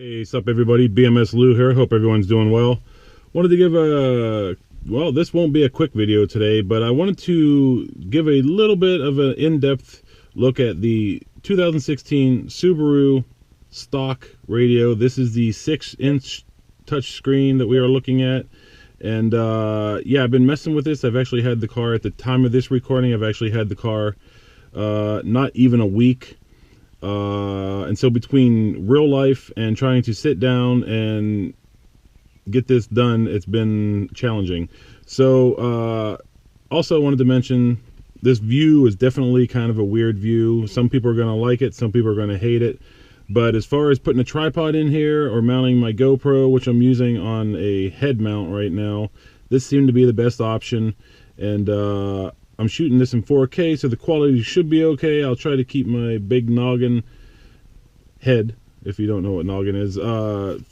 Hey, sup everybody, BMSLou here. Hope everyone's doing well. Wanted to give well, this won't be a quick video today, but I wanted to give a little bit of an in-depth look at the 2016 Subaru stock radio. This is the 6-inch touchscreen that we are looking at. And yeah, I've been messing with this. I've actually had the car at the time of this recording. I've actually had the car not even a week. And so between real life and trying to sit down and get this done, it's been challenging. So also wanted to mention, this view is definitely kind of a weird view. Some people are going to like it, some people are going to hate it. But as far as putting a tripod in here or mounting my GoPro, which I'm using on a head mount right now, this seemed to be the best option. And I'm shooting this in 4K, so the quality should be okay. I'll try to keep my big noggin head, if you don't know what noggin is,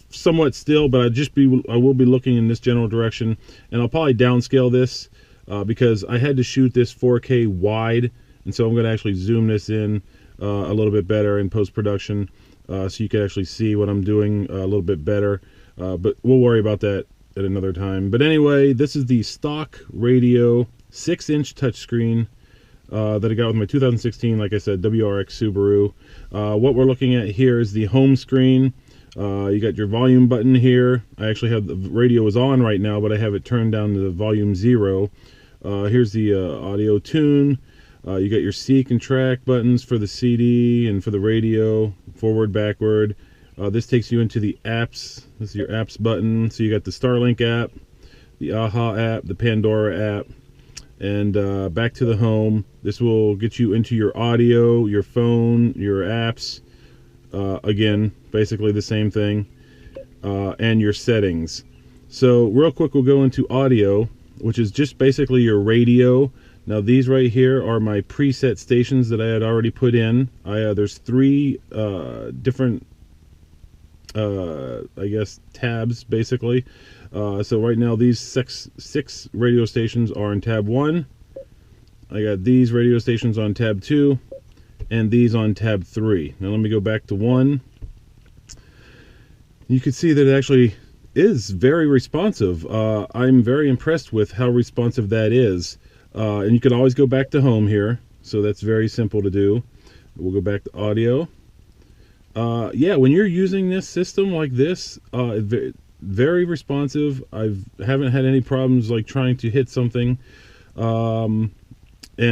somewhat still, but I will be looking in this general direction. And I'll probably downscale this because I had to shoot this 4K wide, and so I'm going to actually zoom this in a little bit better in post-production, so you can actually see what I'm doing a little bit better. But we'll worry about that at another time. But anyway, this is the stock radio 6-inch touchscreen that I got with my 2016, like I said, WRX Subaru. What we're looking at here is the home screen. You got your volume button here. I actually have the radio is on right now, but I have it turned down to the volume 0. Here's the audio tune. You got your seek and track buttons for the CD and for the radio, forward, backward. This takes you into the apps. This is your apps button. So you got the Starlink app, the AHA app, the Pandora app, and back to the home. This will get you into your audio, your phone, your apps. Again, basically the same thing, and your settings. So real quick, we'll go into audio, which is just basically your radio. Now these right here are my preset stations that I had already put in. There's 3 different I guess tabs basically. So right now these six radio stations are in tab 1. I got these radio stations on tab 2 and these on tab 3. Now let me go back to 1. You can see that it actually is very responsive. I'm very impressed with how responsive that is. And you can always go back to home here, so that's very simple to do. We'll go back to audio. Yeah, when you're using this system like this, very responsive. Haven't had any problems like trying to hit something and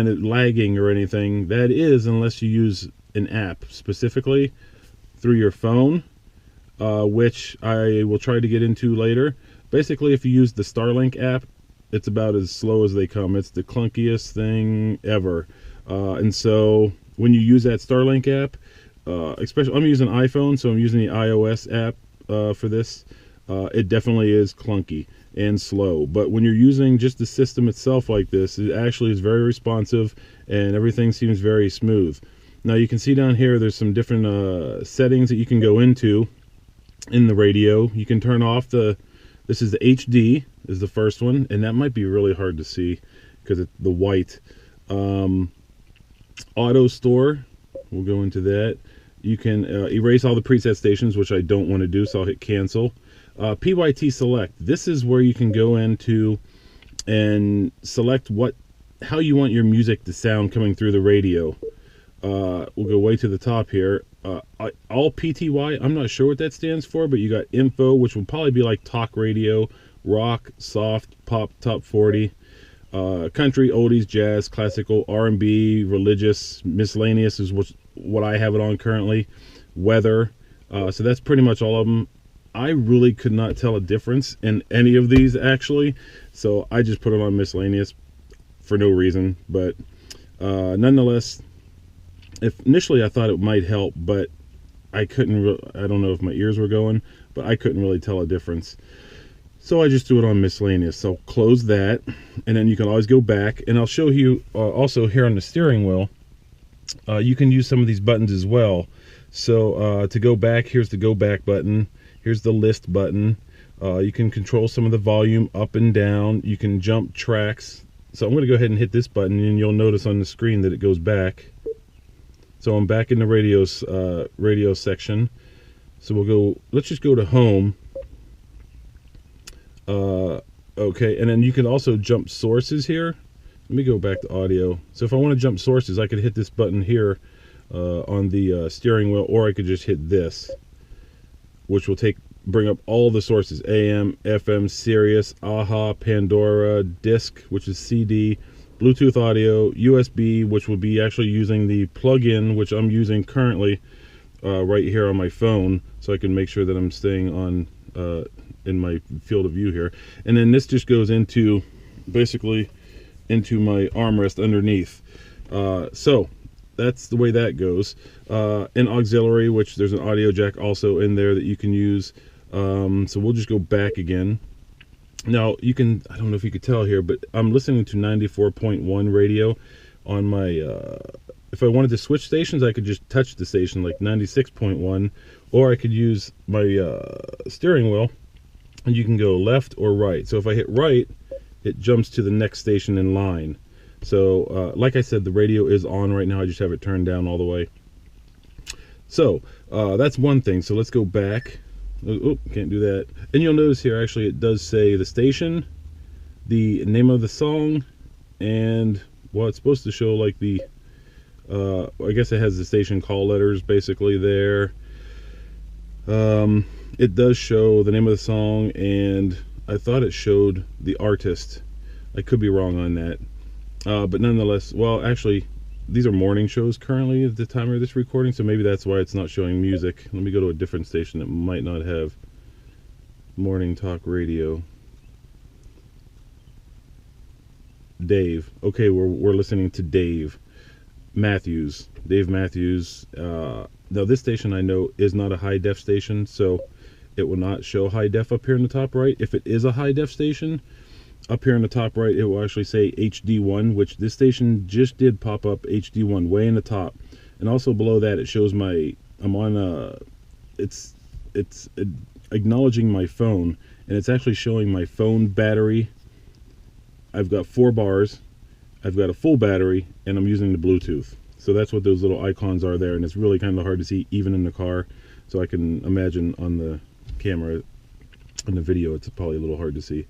it lagging or anything. That is, unless you use an app specifically through your phone, which I will try to get into later. Basically, if you use the Starlink app, it's about as slow as they come. It's the clunkiest thing ever. And so when you use that Starlink app, especially I'm using iPhone, so I'm using the iOS app for this. It definitely is clunky and slow. But when you're using just the system itself like this, it actually is very responsive and everything seems very smooth. Now you can see down here there's some different settings that you can go into in the radio. You can turn off this is the HD is the first one, and that might be really hard to see because it's the white. Auto store, we'll go into that. You can erase all the preset stations, which I don't want to do, so I'll hit cancel. PYT select, this is where you can go into and select how you want your music to sound coming through the radio. We'll go way to the top here. All PTY, I'm not sure what that stands for, but you got info, which will probably be like talk radio, rock, soft, pop, top 40, country, oldies, jazz, classical, R&B, religious, miscellaneous is what I have it on currently, weather. So that's pretty much all of them. I really could not tell a difference in any of these actually, so I just put it on miscellaneous for no reason. But nonetheless, initially I thought it might help, but I couldn't I don't know if my ears were going, but I couldn't really tell a difference. So I just do it on miscellaneous. So close that, and then you can always go back, and I'll show you also here on the steering wheel, you can use some of these buttons as well. So to go back, here's the go back button, here's the list button. You can control some of the volume up and down. You can jump tracks. So I'm going to go ahead and hit this button, and you'll notice on the screen that it goes back. So I'm back in the radio section. So we'll go, let's just go to home. Okay, and then you can also jump sources here. Let me go back to audio. So if I want to jump sources, I could hit this button here on the steering wheel, or I could just hit this, which will bring up all the sources: AM, FM, Sirius, AHA, Pandora, disc, which is CD, Bluetooth audio, USB, which will be actually using the plug-in, which I'm using currently right here on my phone, so I can make sure that I'm staying on in my field of view here. And then this just goes into basically into my armrest underneath. So that's the way that goes. An auxiliary, which there's an audio jack also in there that you can use. So we'll just go back again. Now you can, I don't know if you could tell here, but I'm listening to 94.1 radio on my, if I wanted to switch stations, I could just touch the station like 96.1, or I could use my steering wheel and you can go left or right. So if I hit right, it jumps to the next station in line. So like I said, the radio is on right now. I just have it turned down all the way. So that's one thing. So let's go back. Oh, can't do that. And you'll notice here, actually, it does say the station, the name of the song, and, well, it's supposed to show like the, I guess it has the station call letters basically there. It does show the name of the song, and I thought it showed the artist. I could be wrong on that. But nonetheless, well, actually, these are morning shows currently at the time of this recording, so maybe that's why it's not showing music. Let me go to a different station that might not have morning talk radio. Dave. Okay, we're listening to Dave Matthews. Dave Matthews. Now this station I know is not a high def station, so it will not show high def up here in the top right. If it is a high def station, up here in the top right, it will actually say HD1, which this station just did pop up HD1 way in the top. And also below that, it shows I'm on it's acknowledging my phone, and it's actually showing my phone battery. I've got 4 bars, I've got a full battery, and I'm using the Bluetooth. So that's what those little icons are there, and it's really kind of hard to see even in the car. So I can imagine on the camera, in the video, it's probably a little hard to see.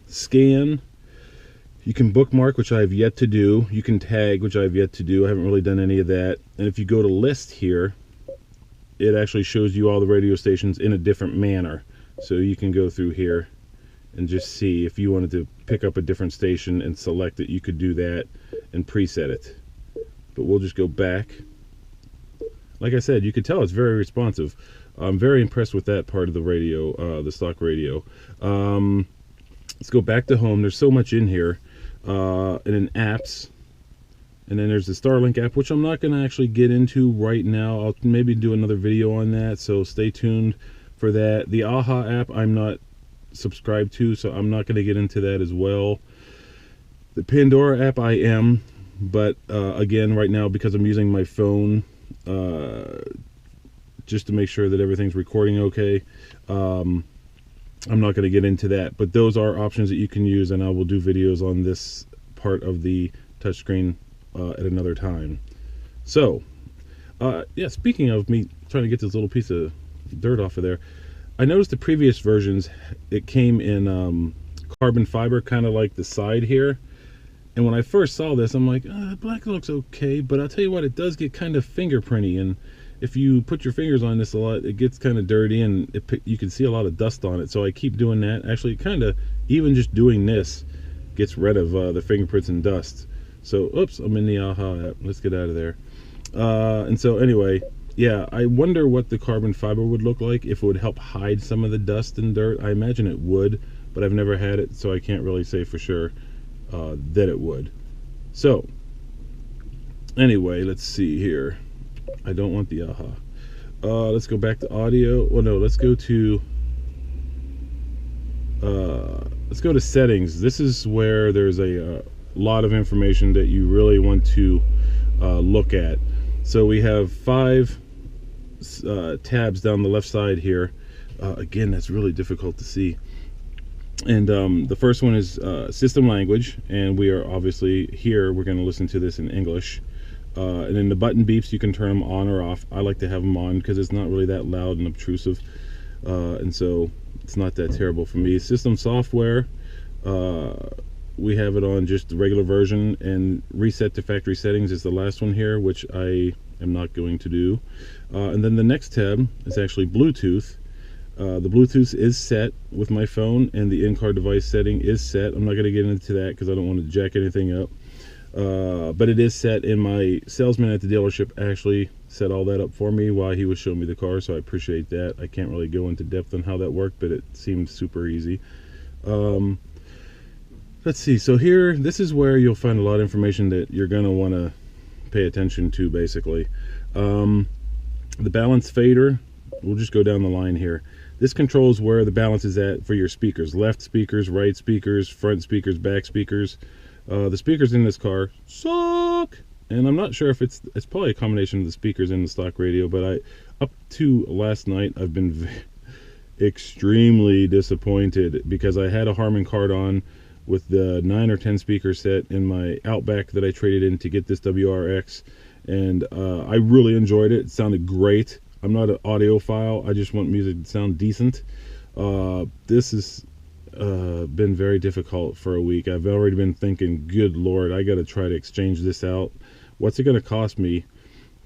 Scan, you can bookmark, which I have yet to do. You can tag, which I have yet to do. I haven't really done any of that. And if you go to list here, it actually shows you all the radio stations in a different manner. So you can go through here and just see if you wanted to pick up a different station and select it, you could do that and preset it. But we'll just go back. Like I said, you could tell it's very responsive. I'm very impressed with that part of the radio, the stock radio. Let's go back to home. There's so much in here. And then apps. And then there's the Starlink app, which I'm not going to actually get into right now. I'll maybe do another video on that, so stay tuned for that. The AHA app I'm not subscribed to, so I'm not going to get into that as well. The Pandora app I am, but again, right now, because I'm using my phone, just to make sure that everything's recording okay, I'm not going to get into that. But those are options that you can use, and I will do videos on this part of the touchscreen at another time. So, yeah, speaking of me trying to get this little piece of dirt off of there, I noticed the previous versions, it came in carbon fiber, kind of like the side here. And when I first saw this, I'm like, black looks okay, but I'll tell you what, it does get kind of fingerprinty, and if you put your fingers on this a lot, it gets kind of dirty, and you can see a lot of dust on it. So I keep doing that. Actually, kind of, even just doing this gets rid of the fingerprints and dust. So, oops, I'm in the AHA app. Let's get out of there. And so anyway, yeah, I wonder what the carbon fiber would look like, if it would help hide some of the dust and dirt. I imagine it would, but I've never had it, so I can't really say for sure that it would. So anyway, let's see here. I don't want the AHA. Let's go back to audio. Well, no, let's go to settings. This is where there's a lot of information that you really want to look at. So we have 5 tabs down the left side here. Again, that's really difficult to see. And the first one is system language, and we are obviously here, we're going to listen to this in English. And then the button beeps, you can turn them on or off. I like to have them on because it's not really that loud and obtrusive, and so it's not that terrible for me. System software, we have it on just the regular version, and reset to factory settings is the last one here, which I am not going to do. And then the next tab is actually Bluetooth. The Bluetooth is set with my phone, and the in-car device setting is set. I'm not going to get into that because I don't want to jack anything up. But it is set, and my salesman at the dealership actually set all that up for me while he was showing me the car, so I appreciate that. I can't really go into depth on how that worked, but it seemed super easy. Let's see, so here, this is where you'll find a lot of information that you're going to want to pay attention to, basically. The balance fader, we'll just go down the line here. This controls where the balance is at for your speakers. Left speakers, right speakers, front speakers, back speakers. The speakers in this car suck, and I'm not sure if it's probably a combination of the speakers in the stock radio, but up to last night I've been extremely disappointed because I had a Harman Kardon with the 9 or 10 speaker set in my Outback that I traded in to get this WRX, and I really enjoyed it. It sounded great. I'm not an audiophile, I just want music to sound decent. This has been very difficult for a week. I've already been thinking, good Lord, I got to try to exchange this out. What's it going to cost me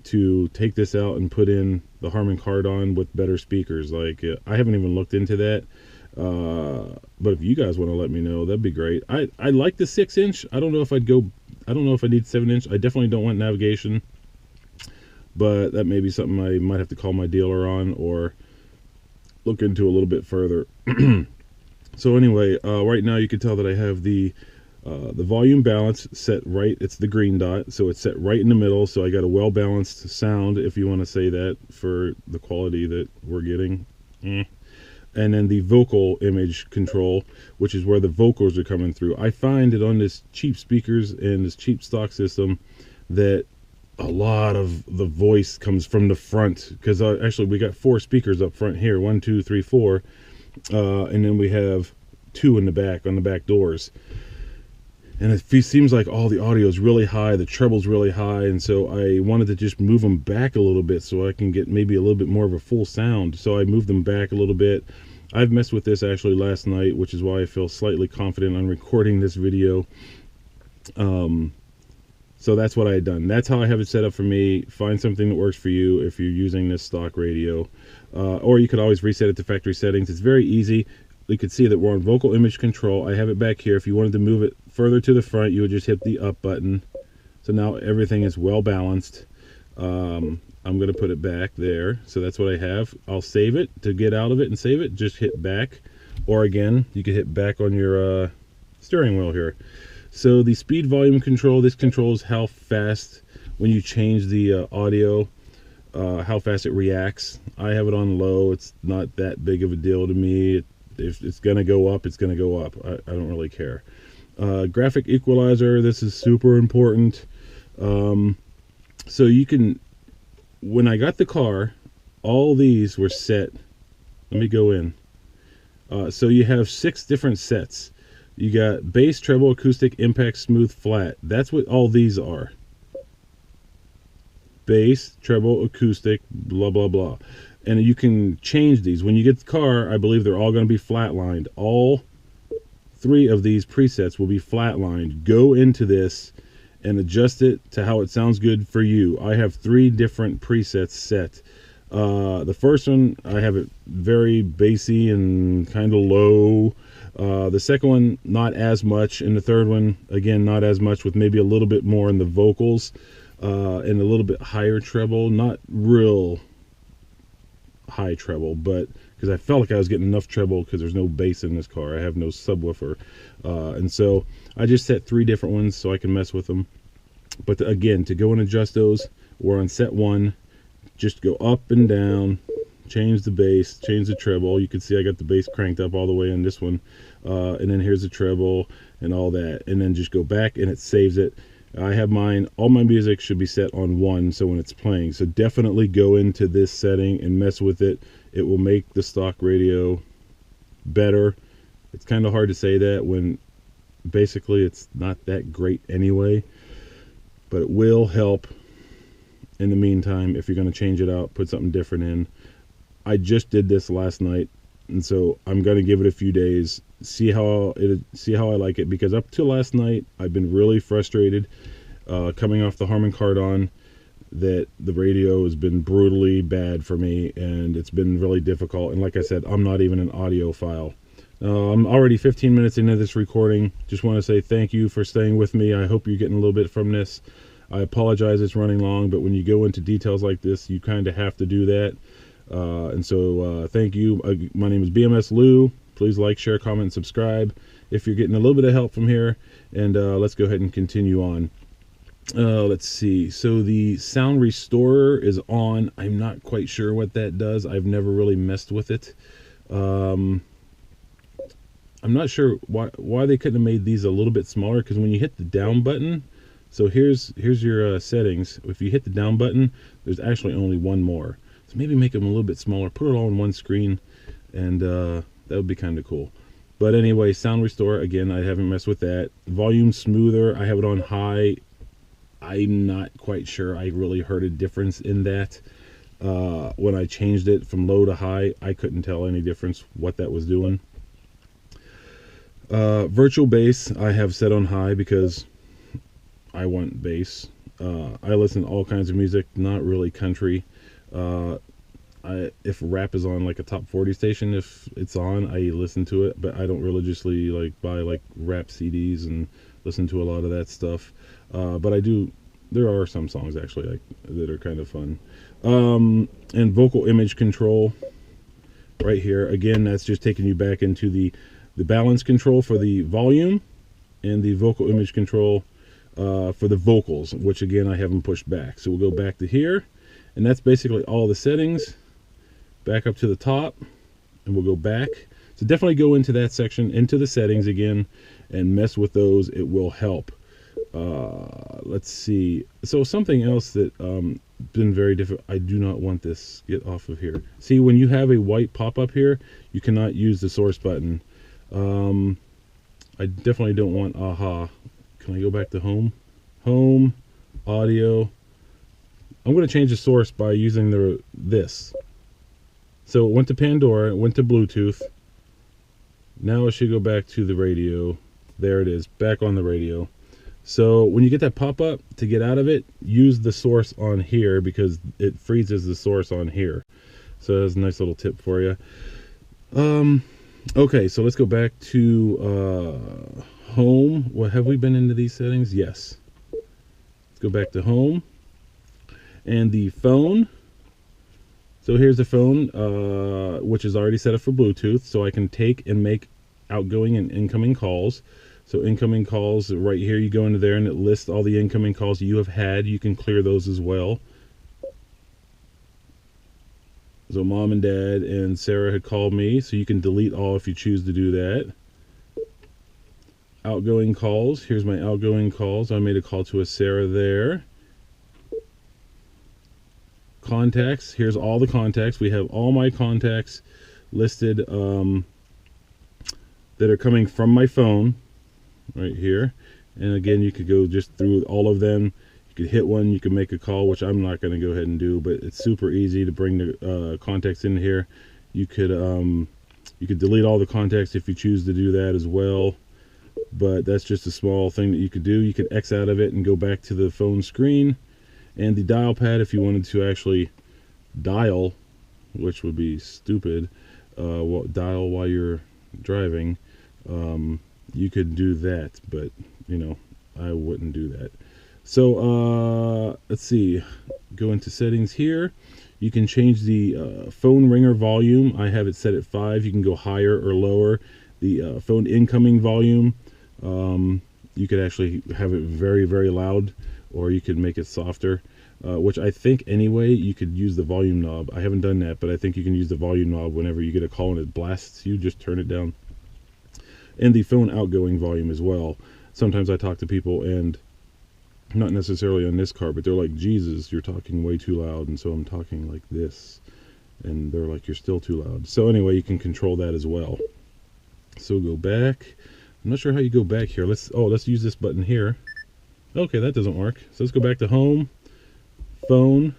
to take this out and put in the Harman Kardon with better speakers? Like, I haven't even looked into that. But if you guys want to let me know, that'd be great. I like the 6-inch. I don't know if I need 7-inch. I definitely don't want navigation, but that may be something I might have to call my dealer on or look into a little bit further. So anyway, right now you can tell that I have the volume balance set right. It's the green dot, so it's set right in the middle. So I got a well-balanced sound, if you want to say that, for the quality that we're getting. And then the vocal image control, which is where the vocals are coming through. I find that on this cheap speakers and this cheap stock system that a lot of the voice comes from the front, because actually we got 4 speakers up front here, 1, 2, 3, 4. And then we have 2 in the back on the back doors, and it seems like all the audio is really high, the treble's really high, and so I wanted to just move them back a little bit so I can get maybe a little bit more of a full sound. So I moved them back a little bit. I've messed with this actually last night, which is why I feel slightly confident on recording this video. So that's what I had done. That's how I have it set up for me. Find something that works for you if you're using this stock radio. Or you could always reset it to factory settings. It's very easy. You can see that we're on vocal image control. I have it back here. If you wanted to move it further to the front, you would just hit the up button. So now everything is well balanced. I'm going to put it back there. So that's what I have. I'll save it. To get out of it and save it, just hit back. Or again, you can hit back on your steering wheel here. So the speed volume control, this controls how fast, when you change the audio, how fast it reacts. I have it on low. It's not that big of a deal to me. If it's going to go up, it's going to go up. I don't really care. Graphic equalizer, this is super important. So you can, when I got the car, all these were set. Let me go in. So you have 6 different sets. You got bass, treble, acoustic, impact, smooth, flat. That's what all these are. Bass, treble, acoustic, blah, blah, blah. And you can change these. When you get the car, I believe they're all going to be flatlined. All 3 of these presets will be flatlined. Go into this and adjust it to how it sounds good for you. I have 3 different presets set. The first one, I have it very bassy and kind of low. The second one, not as much. And the third one, again, not as much, with maybe a little bit more in the vocals and a little bit higher treble. Not real high treble, but because I felt like I was getting enough treble because there's no bass in this car. I have no subwoofer. And so I just set 3 different ones so I can mess with them. But again, to go and adjust those, we're on set 1. Just go up and down, change the bass, change the treble. You can see I got the bass cranked up all the way in this one. And then here's the treble and all that. And then just go back and it saves it. I have mine, all my music should be set on 1, so when it's playing. So definitely go into this setting and mess with it. It will make the stock radio better. It's kind of hard to say that when basically it's not that great anyway, but it will help in the meantime, if you're going to change it out, put something different in. I just did this last night, and so I'm going to give it a few days, see how I like it, because up till last night I've been really frustrated coming off the Harman Kardon that the radio has been brutally bad for me, and it's been really difficult. And like I said, I'm not even an audiophile. I'm already 15 minutes into this recording. Just want to say thank you for staying with me. I hope you're getting a little bit from this. I apologize it's running long, but when you go into details like this, you kind of have to do that. And so thank you. My name is BMSLou. Please like, share, comment, and subscribe if you're getting a little bit of help from here. And let's go ahead and continue on. Let's see. So the sound restorer is on. I'm not quite sure what that does. I've never really messed with it. I'm not sure why they couldn't have made these a little bit smaller, because when you hit the down button, so here's your settings. If you hit the down button, there's actually only one more. So maybe make them a little bit smaller, put it all on one screen, and that would be kind of cool. But anyway, sound restore, again, I haven't messed with that. Volume smoother, I have it on high. I'm not quite sure I really heard a difference in that. When I changed it from low to high, I couldn't tell any difference what that was doing. Virtual bass I have set on high because I want bass. I listen to all kinds of music, not really country. If rap is on like a top 40 station, if it's on, I listen to it, but I don't religiously like buy like rap CDs and listen to a lot of that stuff. But I do, there are some songs actually like that are kind of fun. And vocal image control right here, again, that's just taking you back into the balance control for the volume and the vocal image control for the vocals, which again I haven't pushed back. So we'll go back to here, and that's basically all the settings. Back up to the top, and we'll go back. So definitely go into that section, into the settings again, and mess with those. It will help. Let's see. So something else that been very difficult. I do not want this. Get off of here. See, when you have a white pop-up here, you cannot use the source button. I definitely don't want aha. Can I go back to home? Home, audio. I'm going to change the source by using this. So it went to Pandora, it went to Bluetooth. Now it should go back to the radio. There it is, back on the radio. So when you get that pop-up, to get out of it, use the source on here, because it freezes the source on here. So that's a nice little tip for you. Okay, so let's go back to home. Well, have we been into these settings? Yes. Let's go back to home. And the phone. So here's the phone, which is already set up for Bluetooth, so I can take and make outgoing and incoming calls. So incoming calls, right here, you go into there and it lists all the incoming calls you have had. You can clear those as well. So mom and dad and Sarah had called me, so you can delete all if you choose to do that. Outgoing calls, here's my outgoing calls. I made a call to a Sarah there. Contacts, here's all the contacts. We have all my contacts listed that are coming from my phone right here. And again, you could go just through all of them. You could hit one, you can make a call, which I'm not going to go ahead and do, but it's super easy to bring the contacts in here. You could delete all the contacts if you choose to do that as well, but that's just a small thing that you could do. You could X out of it and go back to the phone screen. And the dial pad, if you wanted to actually dial, which would be stupid, dial while you're driving, you could do that, but you know, I wouldn't do that. So let's see, go into settings here. You can change the phone ringer volume. I have it set at 5. You can go higher or lower. The phone incoming volume, you could actually have it very, very loud, or you could make it softer, which I think anyway you could use the volume knob. I haven't done that, but I think you can use the volume knob whenever you get a call and it blasts you, just turn it down. And the phone outgoing volume as well. Sometimes I talk to people, and not necessarily on this car, but they're like, Jesus, you're talking way too loud, and so I'm talking like this, and they're like, you're still too loud. So anyway, you can control that as well. So go back. I'm not sure how you go back here. Let's use this button here. Okay, that doesn't work. So let's go back to home, phone.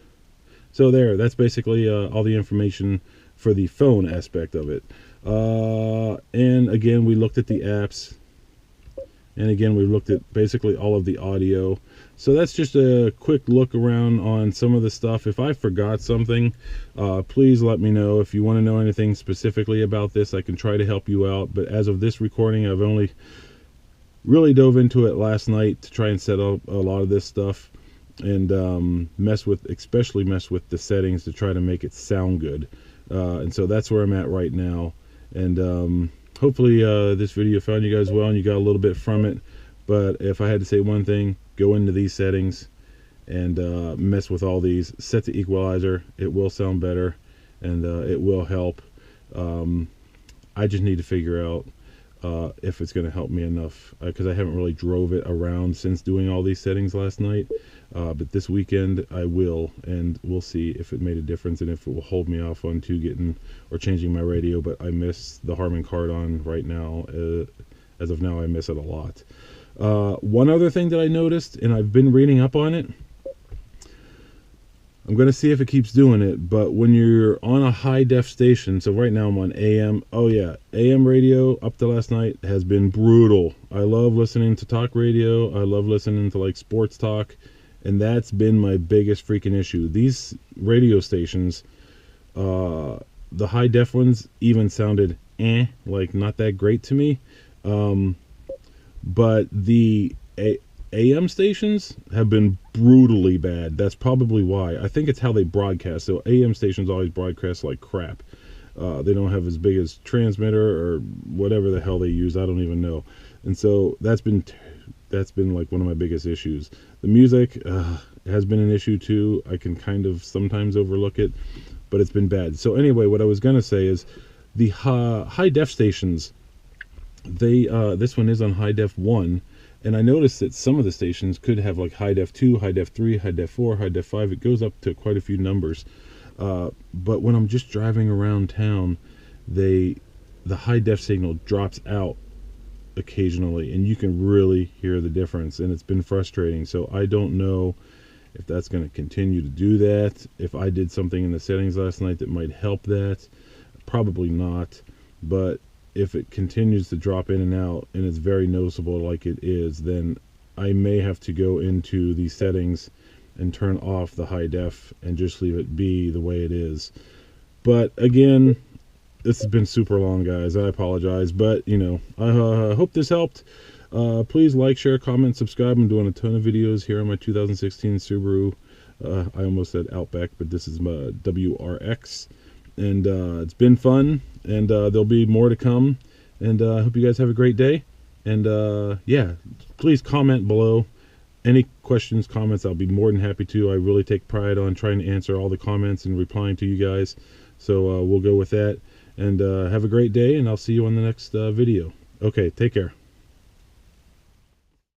So that's basically all the information for the phone aspect of it. And again, we looked at the apps, and again, we looked at basically all of the audio. So that's just a quick look around on some of the stuff. If I forgot something, please let me know. If you want to know anything specifically about this, I can try to help you out. But as of this recording, I've only really dove into it last night to try and set up a lot of this stuff, and especially mess with the settings to try to make it sound good. And so that's where I'm at right now. And hopefully this video found you guys well and you got a little bit from it. But if I had to say one thing, go into these settings and mess with all these. Set the equalizer. It will sound better, and it will help. I just need to figure out if it's going to help me enough, because I haven't really drove it around since doing all these settings last night. But this weekend I will, and we'll see if it made a difference and if it will hold me off on getting or changing my radio. But I miss the Harman Kardon right now. As of now, I miss it a lot. One other thing that I noticed, and I've been reading up on it, I'm going to see if it keeps doing it, but when you're on a high def station, so right now I'm on AM, oh yeah, AM radio up to last night has been brutal. I love listening to talk radio, I love listening to like sports talk, and that's been my biggest freaking issue. These radio stations, the high def ones even sounded like not that great to me, but the AM stations have been brutally bad. That's probably why. I think it's how they broadcast. So AM stations always broadcast like crap. They don't have as big as transmitter or whatever the hell they use. I don't even know. And so that's been like one of my biggest issues. The music has been an issue too. I can kind of sometimes overlook it, but it's been bad. So anyway, what I was gonna say is the high def stations. This one is on high def 1. And I noticed that some of the stations could have like high def 2, high def 3, high def 4, high def 5. It goes up to quite a few numbers. But when I'm just driving around town, the high def signal drops out occasionally, and you can really hear the difference, and it's been frustrating. So I don't know if that's going to continue to do that. If I did something in the settings last night that might help that, probably not. But if it continues to drop in and out, and it's very noticeable like it is, then I may have to go into the settings and turn off the high def and just leave it be the way it is. But again, this has been super long, guys. I apologize, but you know, I hope this helped. Please like, share, comment, subscribe. I'm doing a ton of videos here on my 2016 Subaru. I almost said Outback, but this is my WRX. And it's been fun, and there'll be more to come. And I hope you guys have a great day. And yeah, please comment below. Any questions, comments, I'll be more than happy to. I really take pride on trying to answer all the comments and replying to you guys. So we'll go with that. And have a great day, and I'll see you on the next video. Okay, take care.